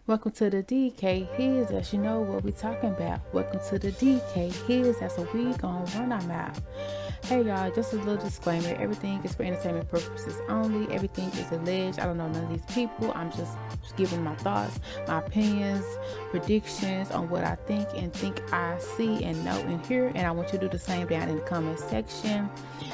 Welcome to the DK His, as you know what we talking about. Welcome to the DK His, that's what we gonna run our mouth. Hey y'all, just a little disclaimer. Everything is for entertainment purposes only. Everything is alleged. I don't know none of these people. I'm just giving my thoughts, my opinions, predictions on what I think I see and know and hear. And I want you to do the same down in the comment section.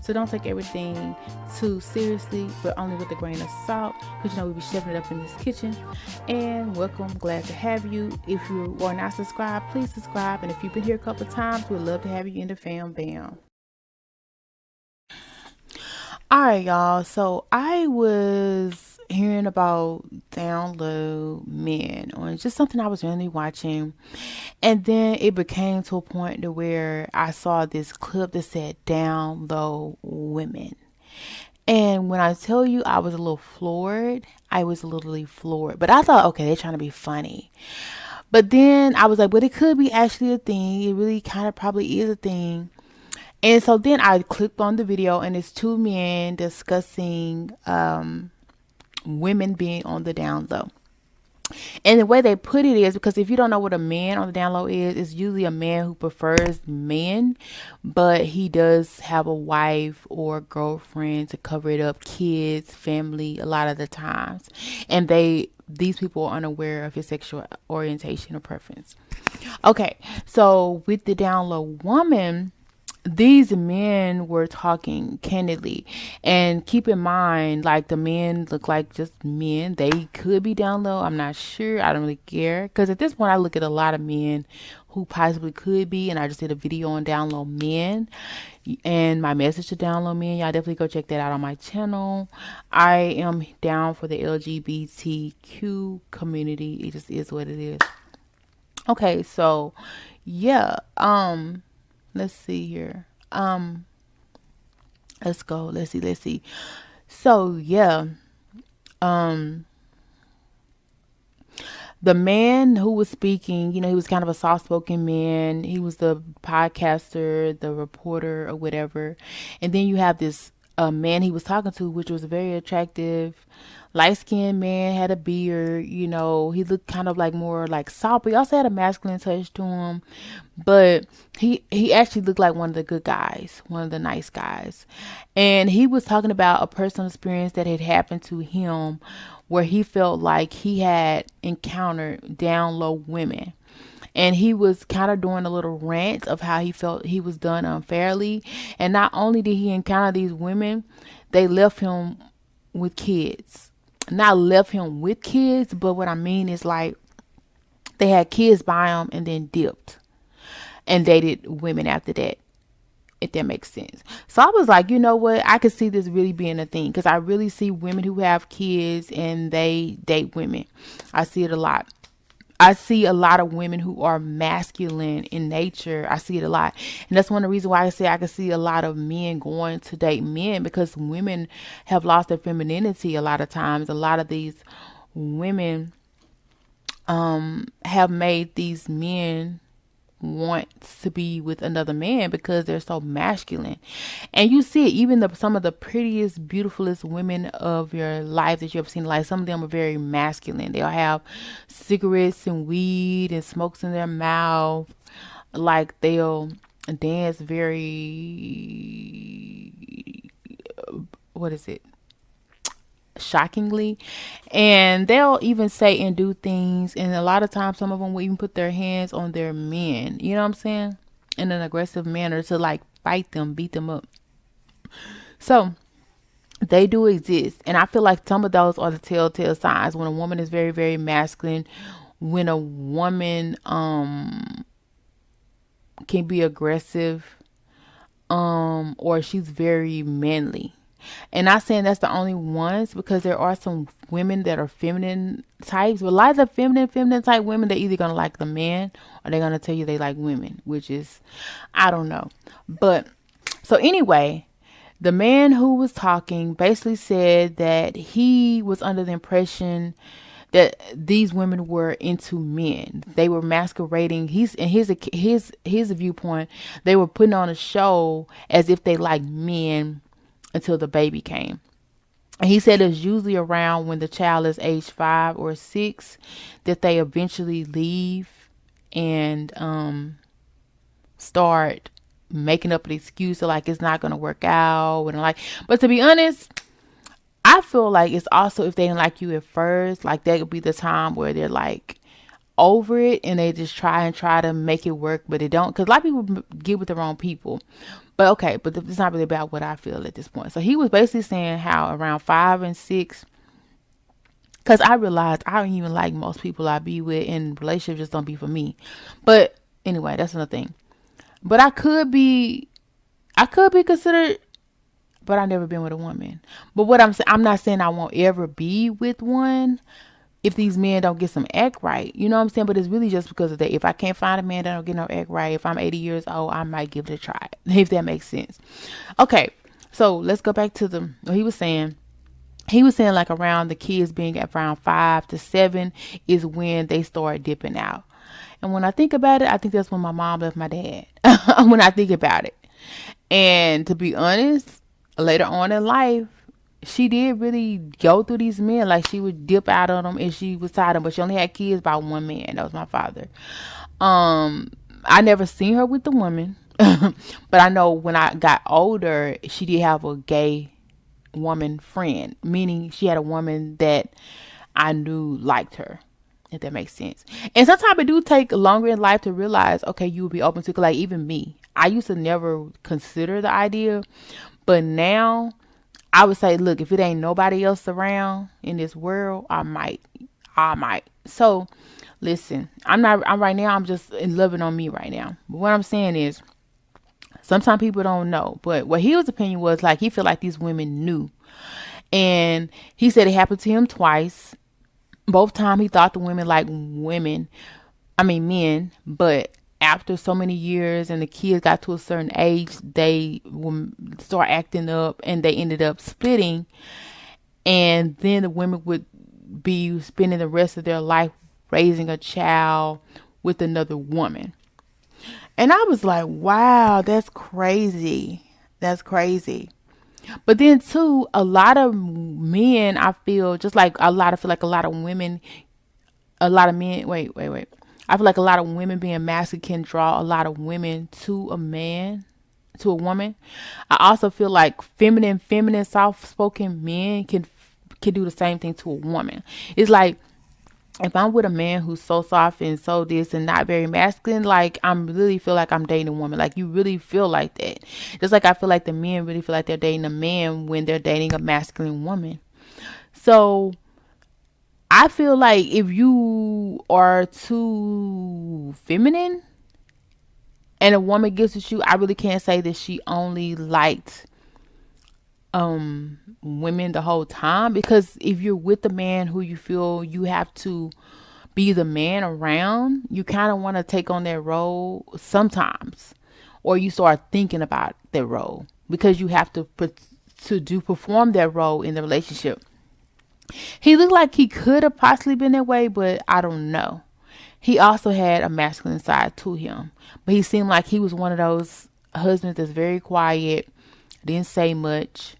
So don't take everything too seriously, but only with a grain of salt, because you know we be shoving it up in this kitchen. And welcome, glad to have you. If you are not subscribed, please subscribe. And if you've been here a couple of times, we'd love to have you in the fam bam. All right, y'all. So I was hearing about down low men, or just something I was really watching, and then it became to a point to where I saw this clip that said down low women. And when I tell you I was a little floored, I was literally floored. But I thought, okay, they're trying to be funny. But then I was like, but it could be actually a thing. It really kind of probably is a thing. And so then I clicked on the video, and it's two men discussing women being on the down low. And the way they put it is, because if you don't know what a man on the down low is, it's usually a man who prefers men, but he does have a wife or girlfriend to cover it up, kids, family, a lot of the times. And these people are unaware of his sexual orientation or preference. Okay, so with the down low woman, these men were talking candidly, and keep in mind, like, the men look like just men. They could be down low, I'm not sure. I don't really care, because at this point I look at a lot of men who possibly could be, and I just did a video on down low men. And my message to down low men, y'all definitely go check that out on my channel. I am down for the LGBTQ community. It just is what it is. Okay, so yeah, let's see here. Let's go. Let's see. So yeah, um, the man who was speaking, he was kind of a soft-spoken man. He was the podcaster, the reporter, or whatever. And then you have this man he was talking to, which was a very attractive, light-skinned man, had a beard. He looked kind of like more like soft, but he also had a masculine touch to him. But he actually looked like one of the good guys, one of the nice guys. And he was talking about a personal experience that had happened to him, where he felt like he had encountered down low women. And he was kind of doing a little rant of how he felt he was done unfairly. And not only did he encounter these women, they left him with kids. Not left him with kids, but what I mean is, like, they had kids by him and then dipped and dated women after that, if that makes sense. So I was like, you know what? I could see this really being a thing, because I really see women who have kids and they date women. I see it a lot. I see a lot of women who are masculine in nature. I see it a lot. And that's one of the reasons why I say I can see a lot of men going to date men, because women have lost their femininity a lot of times. A lot of these women have made these men want to be with another man because they're so masculine. And you see it, even some of the prettiest, beautifulest women of your life that you ever seen, like, some of them are very masculine. They'll have cigarettes and weed and smokes in their mouth. Like, they'll dance very, what is it, shockingly. And they'll even say and do things, and a lot of times some of them will even put their hands on their men, you know what I'm saying, in an aggressive manner, to like fight them, beat them up. So they do exist, and I feel like some of those are the telltale signs when a woman is very, very masculine, when a woman can be aggressive, or she's very manly. And not saying that's the only ones, because there are some women that are feminine types. But a lot of the feminine type women, they're either gonna like the man, or they're gonna tell you they like women, which is, I don't know. But so anyway, the man who was talking basically said that he was under the impression that these women were into men. They were masquerading. He's in his viewpoint. They were putting on a show as if they liked men until the baby came. And he said it's usually around when the child is age 5 or 6 that they eventually leave and start making up an excuse of like it's not gonna work out and like. But to be honest, I feel like it's also if they didn't like you at first, like that could be the time where they're like over it and they just try to make it work, but they don't. Because a lot of people get with the wrong people. But okay, but it's not really about what I feel at this point. So he was basically saying how around 5 and 6, because I realized I don't even like most people I be with, and relationships just don't be for me. But anyway, that's another thing. But I could be considered, but I never been with a woman. But what I'm saying, I'm not saying I won't ever be with one if these men don't get some act right. You know what I'm saying? But it's really just because of that. If I can't find a man that don't get no act right, if I'm 80 years old, I might give it a try, if that makes sense. Okay, so let's go back to what he was saying. He was saying like around the kids being at around 5 to 7 is when they start dipping out. And when I think about it, I think that's when my mom left my dad. When I think about it. And to be honest, later on in life, she did really go through these men. Like she would dip out on them and she was tired of them. But she only had kids by one man. That was my father. I never seen her with the woman. But I know when I got older, she did have a gay woman friend. Meaning she had a woman that I knew liked her. If that makes sense. And sometimes it do take longer in life to realize, okay, you will be open to, like even me. I used to never consider the idea. But now I would say, look, if it ain't nobody else around in this world, I might. So listen, I'm right now, I'm just loving on me right now. But what I'm saying is, sometimes people don't know. But what his opinion was, like, he felt like these women knew. And he said it happened to him twice. Both times he thought the women like men, but after so many years and the kids got to a certain age, they would start acting up and they ended up splitting. And then the women would be spending the rest of their life raising a child with another woman. And I was like, wow, that's crazy. That's crazy. But then too, a lot of men, I feel, just like a lot of women, a lot of men, wait. I feel like a lot of women being masculine can draw a lot of women to a man, to a woman. I also feel like feminine, soft-spoken men can do the same thing to a woman. It's like, if I'm with a man who's so soft and so this and not very masculine, like I'm really feel like I'm dating a woman. Like you really feel like that. Just like I feel like the men really feel like they're dating a man when they're dating a masculine woman. So I feel like if you are too feminine and a woman gets with you, I really can't say that she only liked women the whole time, because if you're with the man who you feel you have to be the man around, you kind of want to take on that role sometimes, or you start thinking about that role because you have to perform that role in the relationship. He looked like he could have possibly been that way, but I don't know. He also had a masculine side to him, but he seemed like he was one of those husbands that's very quiet, didn't say much.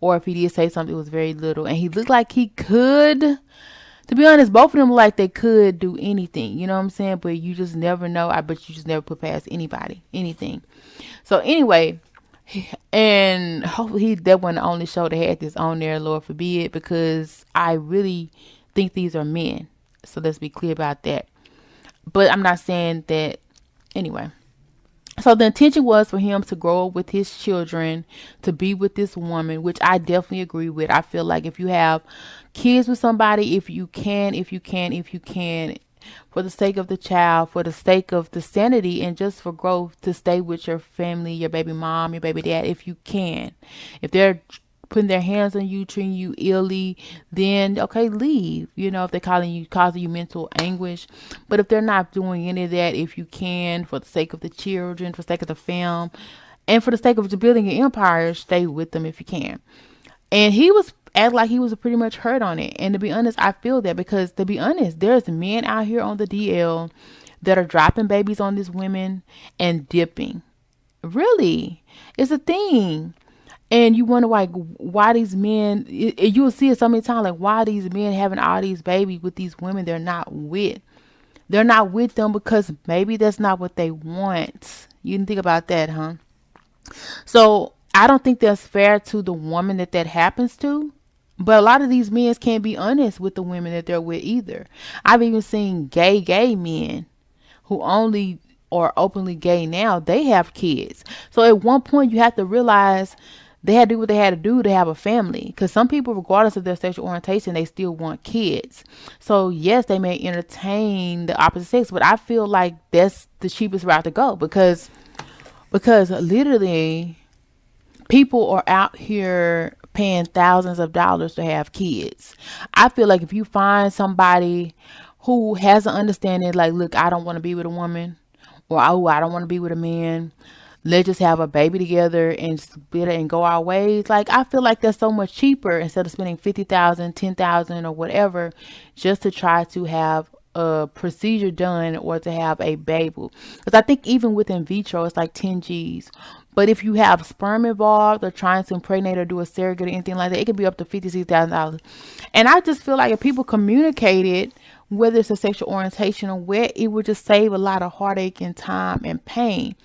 Or if he did say something, it was very little. And he looked like he could. To be honest, both of them look like they could do anything. You know what I'm saying? But you just never know. I bet you just never put past anybody, anything. So anyway, and hopefully that wasn't the only show that had this on there, Lord forbid, because I really think these are men. So let's be clear about that. But I'm not saying that. Anyway. So the intention was for him to grow up with his children, to be with this woman, which I definitely agree with. I feel like if you have kids with somebody, if you can, for the sake of the child, for the sake of the sanity and just for growth, to stay with your family, your baby mom, your baby dad, if you can. If they're putting their hands on you, treating you illy, then okay, leave. You know, if they're causing you mental anguish. But if they're not doing any of that, if you can, for the sake of the children, for the sake of the fam, and for the sake of building an empire, stay with them if you can. And he was act like he was pretty much hurt on it. And to be honest, I feel that, because to be honest, there's men out here on the DL that are dropping babies on these women and dipping. Really, it's a thing. And you wonder why these men, you'll see it so many times, like why these men having all these babies with these women they're not with. They're not with them because maybe that's not what they want. You didn't think about that, huh? So I don't think that's fair to the woman that happens to. But a lot of these men can't be honest with the women that they're with either. I've even seen gay men who only are openly gay now, they have kids. So at one point, you have to realize they had to do what they had to do to have a family. Because some people, regardless of their sexual orientation, they still want kids. So yes, they may entertain the opposite sex, but I feel like that's the cheapest route to go because literally people are out here paying thousands of dollars to have kids. I feel like if you find somebody who has an understanding, like, look, I don't want to be with a woman, or oh, I don't want to be with a man. Let's just have a baby together and split it and go our ways. Like, I feel like that's so much cheaper instead of spending 50,000, 10,000, or whatever just to try to have a procedure done or to have a baby. Because I think even with in vitro, it's like 10 G's. But if you have sperm involved or trying to impregnate or do a surrogate or anything like that, it could be up to $56,000. And I just feel like if people communicated, whether it's a sexual orientation or what, it would just save a lot of heartache and time and pain.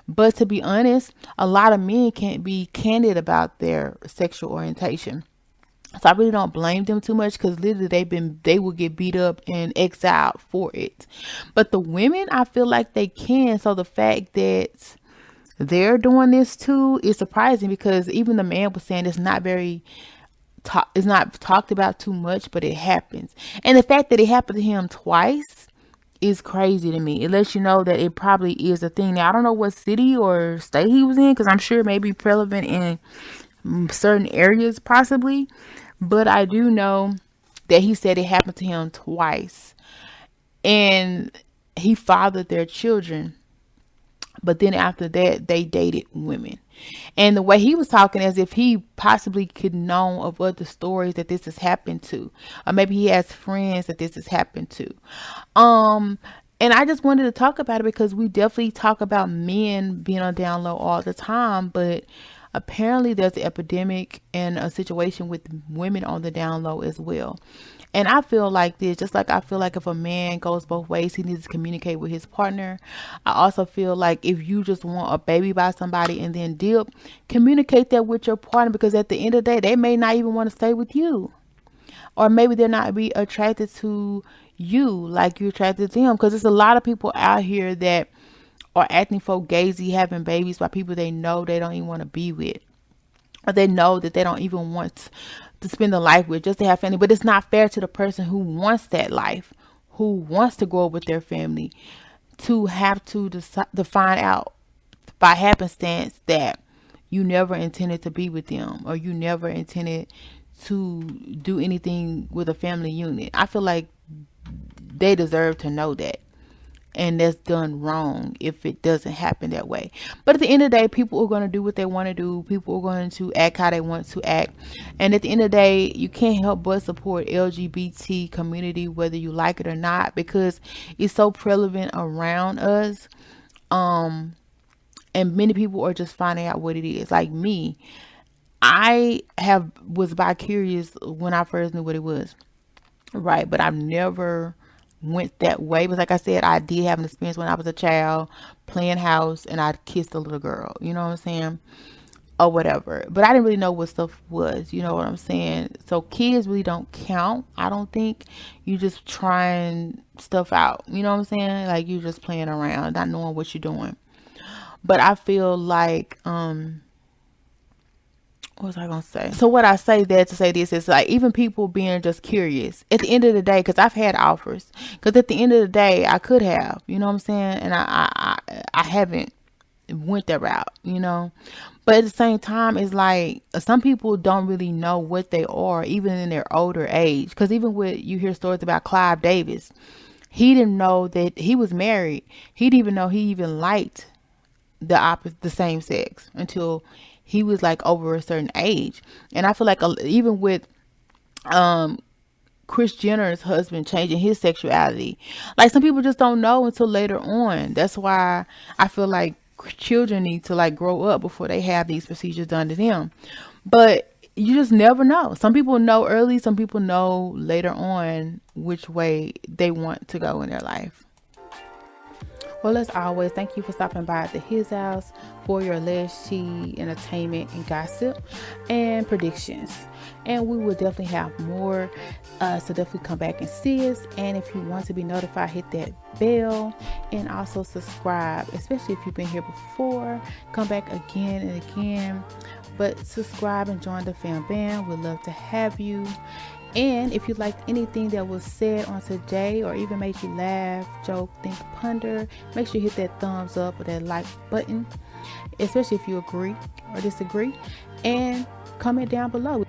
But to be honest, a lot of men can't be candid about their sexual orientation. So I really don't blame them too much because literally they will get beat up and exiled for it. But the women, I feel like they can. So the fact that they're doing this too is surprising because even the man was saying it's not talked about too much, but it happens. And the fact that it happened to him twice is crazy to me. It lets you know that it probably is a thing. Now I don't know what city or state he was in because I'm sure it may be prevalent in certain areas possibly, but I do know that he said it happened to him twice, and he fathered their children. But then after that, they dated women. And the way he was talking as if he possibly could know of other stories that this has happened to. Or maybe he has friends that this has happened to. And I just wanted to talk about it because we definitely talk about men being on down low all the time, but apparently there's an epidemic and a situation with women on the down low as well. And I feel like this, just like I feel like if a man goes both ways, he needs to communicate with his partner. I also feel like if you just want a baby by somebody and then dip, communicate that with your partner because at the end of the day, they may not even want to stay with you. Or maybe they're not be attracted to you like you're attracted to them. Because there's a lot of people out here that are acting for gazy, having babies by people they know they don't even want to be with. Or they know that they don't even want to spend a life with just to have family. But it's not fair to the person who wants that life, who wants to grow up with their family, to have to find out by happenstance that you never intended to be with them or you never intended to do anything with a family unit. I feel like they deserve to know that. And that's done wrong if it doesn't happen that way. But at the end of the day, people are going to do what they want to do. People are going to act how they want to act. And at the end of the day, you can't help but support LGBT community, whether you like it or not, because it's so prevalent around us. And many people are just finding out what it is. Like me, was bi curious when I first knew what it was. Right. But I've never went that way. But like I said, I did have an experience when I was a child playing house and I kissed a little girl. You know what I'm saying? Or whatever. But I didn't really know what stuff was. You know what I'm saying? So kids really don't count. I don't think. You just trying stuff out. You know what I'm saying? Like you're just playing around, not knowing what you're doing. But I feel like what was I gonna say? So what I say there to say this is like even people being just curious at the end of the day, because I've had offers. Because at the end of the day, I could have, you know what I'm saying, and I haven't went that route, you know. But at the same time, it's like some people don't really know what they are, even in their older age. Because even with you hear stories about Clive Davis, he didn't know that he was married. He didn't even know he even liked the same sex until he was like over a certain age. And I feel like even with Kris Jenner's husband changing his sexuality, like some people just don't know until later on. That's why I feel like children need to like grow up before they have these procedures done to them. But you just never know. Some people know early, some people know later on which way they want to go in their life. Well, as always, thank you for stopping by at the His House for your alleged tea, entertainment, and gossip and predictions. And we will definitely have more. So definitely come back and see us. And if you want to be notified, hit that bell and also subscribe, especially if you've been here before. Come back again and again. But subscribe and join the fam band. We'd love to have you. And if you liked anything that was said on today or even made you laugh, joke, think, ponder, make sure you hit that thumbs up or that like button, especially if you agree or disagree, and comment down below.